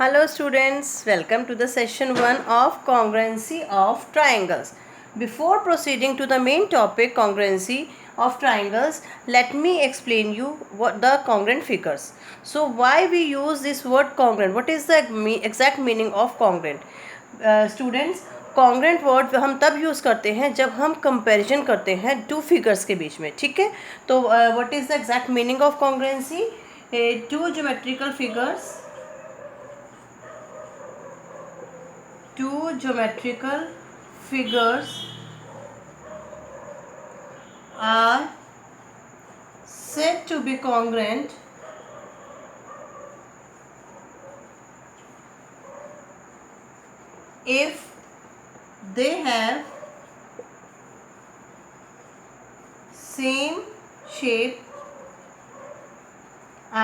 Hello students, welcome to the session 1 of congruency of triangles. Before proceeding to the main topic congruency of triangles, let me explain you what the congruent figures. So why we use this word congruent? What is the exact meaning of congruent? Students, congruent word हम तब use करते हैं जब हम comparison करते हैं two figures के बीच में, ठीक है। तो what is the exact meaning of congruency? Two geometrical figures, two geometrical figures are said to be congruent if they have same shape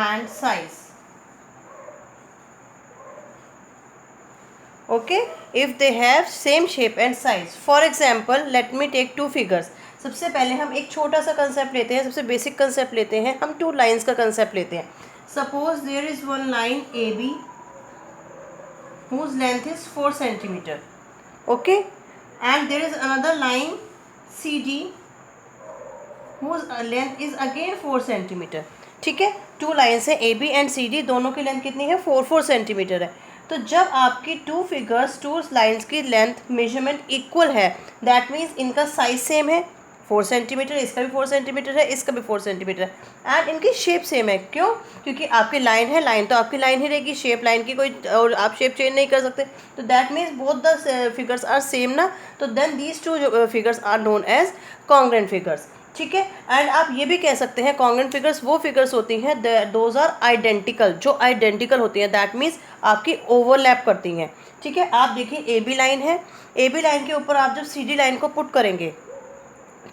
and size. Okay, if they have same shape and size. For example, let me take two figures. सबसे पहले हम एक छोटा सा concept लेते हैं, सबसे basic concept लेते हैं, हम टू लाइंस का कंसेप्ट लेते हैं. Suppose there is one line A B whose length is 4 centimeter. Okay, and there is another line CD whose length is again 4 centimeter. ठीक है, टू लाइन्स है A B and C D, दोनों की length कितनी है? 4 centimetre है. तो जब आपकी टू फिगर्स टू लाइन्स की लेंथ मेजरमेंट इक्वल है, दैट मीन्स इनका साइज सेम है, 4 सेंटीमीटर, इसका भी 4 सेंटीमीटर है, इसका भी 4 सेंटीमीटर है, एंड इनकी शेप सेम है. क्यों? क्योंकि आपकी लाइन है, लाइन तो आपकी लाइन ही रहेगी, शेप लाइन की कोई और आप शेप चेंज नहीं कर सकते. तो that means both the figures are same ना. तो then these two figures are known as congruent figures. ठीक है. एंड आप ये भी कह सकते हैं कॉन्ग्रुएंट फिगर्स वो फिगर्स होती हैं दोज आर आइडेंटिकल, जो आइडेंटिकल होती हैं, दैट मीन्स आपकी ओवरलैप करती हैं. ठीक है. आप देखिए ए बी लाइन है, ए बी लाइन के ऊपर आप जब सी डी लाइन को पुट करेंगे,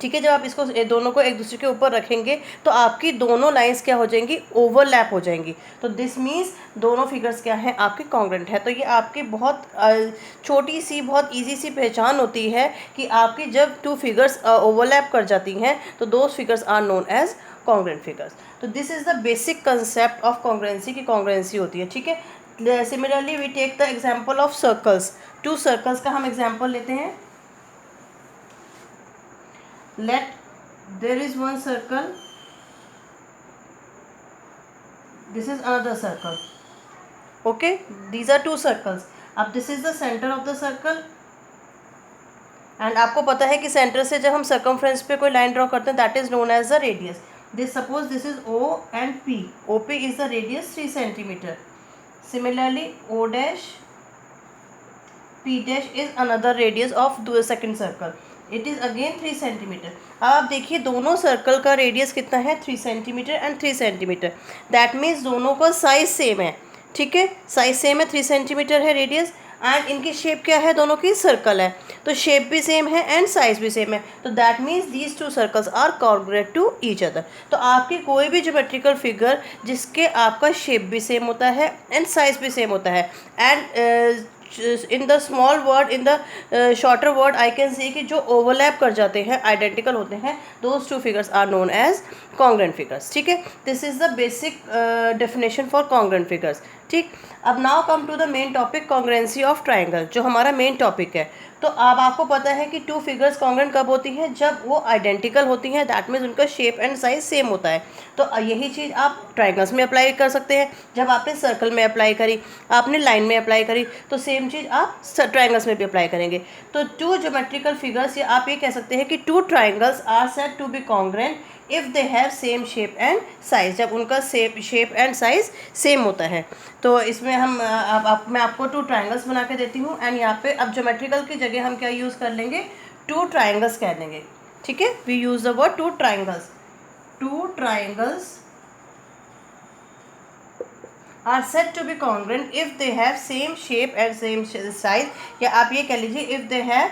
ठीक है, जब आप इसको दोनों को एक दूसरे के ऊपर रखेंगे तो आपकी दोनों लाइंस क्या हो जाएंगी? ओवरलैप हो जाएंगी. तो दिस मीन्स दोनों फिगर्स क्या हैं? आपकी कॉन्ग्रुएंट है. तो ये आपकी बहुत छोटी सी, बहुत इजी सी पहचान होती है कि आपकी जब टू फिगर्स ओवरलैप कर जाती हैं तो those figures are known as congruent figures. तो this is the basic concept of congruency की कॉन्ग्रुएंसी होती है. ठीक है. Similarly we take the example of circles. Two circles का हम एग्जाम्पल लेते हैं. Let there is one circle, this is another circle. Okay, these are two circles. अब this is the center of the circle, and आपको पता है कि centre से जब हम सर्कमफ्रेंस पे कोई लाइन ड्रॉ करते हैं, that is known as the radius. This suppose this is O and P. OP is the radius 3 centimeter. Similarly, O dash P dash is another radius of the second circle. It is again 3 centimetre. अब आप देखिए दोनों circle का radius कितना है? 3 centimetre and 3 centimetre. That means दोनों का size same है. ठीक है, साइज सेम है, 3 सेंटीमीटर है रेडियस, एंड इनकी शेप क्या है? दोनों की सर्कल है, तो शेप भी सेम है एंड साइज भी सेम है. तो that means these two circles are congruent to each other. तो आपकी कोई भी ज्योमेट्रिकल फिगर जिसके आपका शेप भी सेम होता है एंड साइज भी सेम होता है, and in the small word, in the shorter word I can say कि जो ओवरलैप कर जाते हैं, आइडेंटिकल होते हैं, those two figures are known as congruent figures. ठीक है. This is the basic definition for congruent figures. ठीक. अब now come to the main topic congruency of triangle, जो हमारा मेन टॉपिक है. तो अब आपको पता है कि टू फिगर्स कॉन्ग्रुएंट कब होती हैं? जब वो आइडेंटिकल होती हैं, दैट मीन्स उनका शेप एंड साइज सेम होता है. तो यही चीज़ आप ट्राइंगल्स में अप्लाई कर सकते हैं. जब आपने सर्कल में अप्लाई करी, आपने लाइन में अप्लाई करी, तो सेम चीज़ आप ट्राइंगल्स में भी अप्लाई करेंगे. तो टू ज्योमेट्रिकल फिगर्स, या आप ये कह सकते हैं कि two triangles are said to be congruent if they have same shape and size, जब उनका शेप एंड साइज सेम होता है. तो इसमें हम मैं आपको टू ट्राइंगल्स बना के देती हूँ, एंड यहाँ पे अब ज्योमेट्रिकल की जगह हम क्या यूज़ कर लेंगे? टू ट्राइंगल्स कह देंगे. ठीक है. We use the word two triangles. Two triangles are said to be congruent if they have same shape and same size, या आप ये कह लीजिए if they have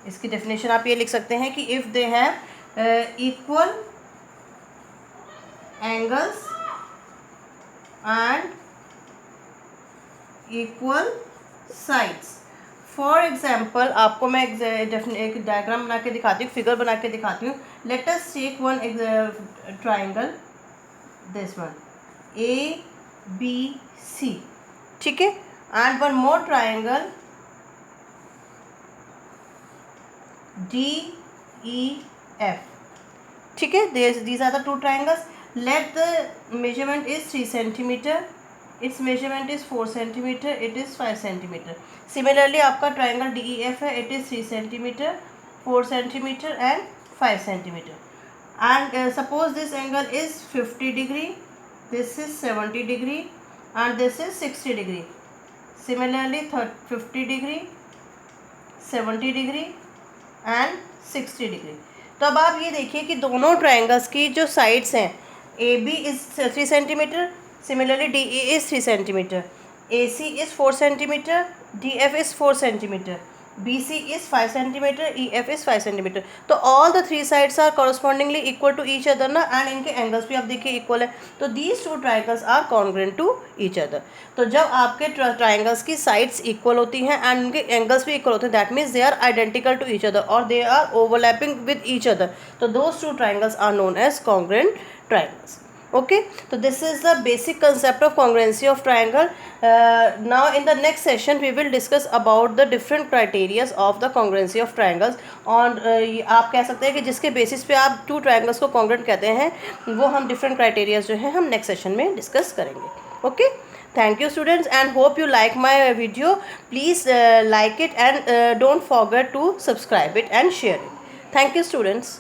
इसकी डेफिनेशन आप ये लिख सकते हैं कि if they have equal angles and equal sides. For example आपको मैं एक डायग्राम बना के दिखाती हूँ, फिगर बना के दिखाती हूँ. Let us take one triangle. This one ABC, ठीक है. And one more triangle DEF, ठीक है. these are the two triangles. Let the measurement is 3 centimeter, its measurement is 4 centimeter, it is 5 centimeter. Similarly आपका triangle DEF है, it is 3 centimeter, 4 centimeter and 5 centimeter. And suppose this angle is 50 degree, this is 70 degree and this is 60 degree. Similarly 50 degree, 70 degree and 60 degree. तो अब आप ये देखिए कि दोनों triangles की जो साइड्स हैं, AB is 3 centimetre, similarly DE is 3 centimetre, AC is 4 centimetre, DF is 4 centimetre, BC is 5 centimetre, EF is 5 centimetre. तो all the three sides are correspondingly equal to each other ना, and इनके angles भी आप देखिए equal है. तो these two triangles are congruent to each other. तो जब आपके ट्राइंगल्स की साइड्स इक्वल होती हैं एंड उनके एंगल्स भी इक्वल होते हैं, that means they are identical to each other और they are overlapping with each other. तो those two triangles are known as congruent triangles. Okay, so this is the basic concept of congruency of triangle. Now in the next session we will discuss about the different criteria of the congruency of triangles. और आप कह सकते हैं कि जिसके basis पे आप two triangles को कॉन्ग्रुएंट कहते हैं, वो हम डिफरेंट क्राइटेरिया जो हैं हम नेक्स्ट सेशन में डिस्कस करेंगे. Okay, thank you students and hope you like my video. Please like it and don't forget to subscribe it and share it. Thank you students.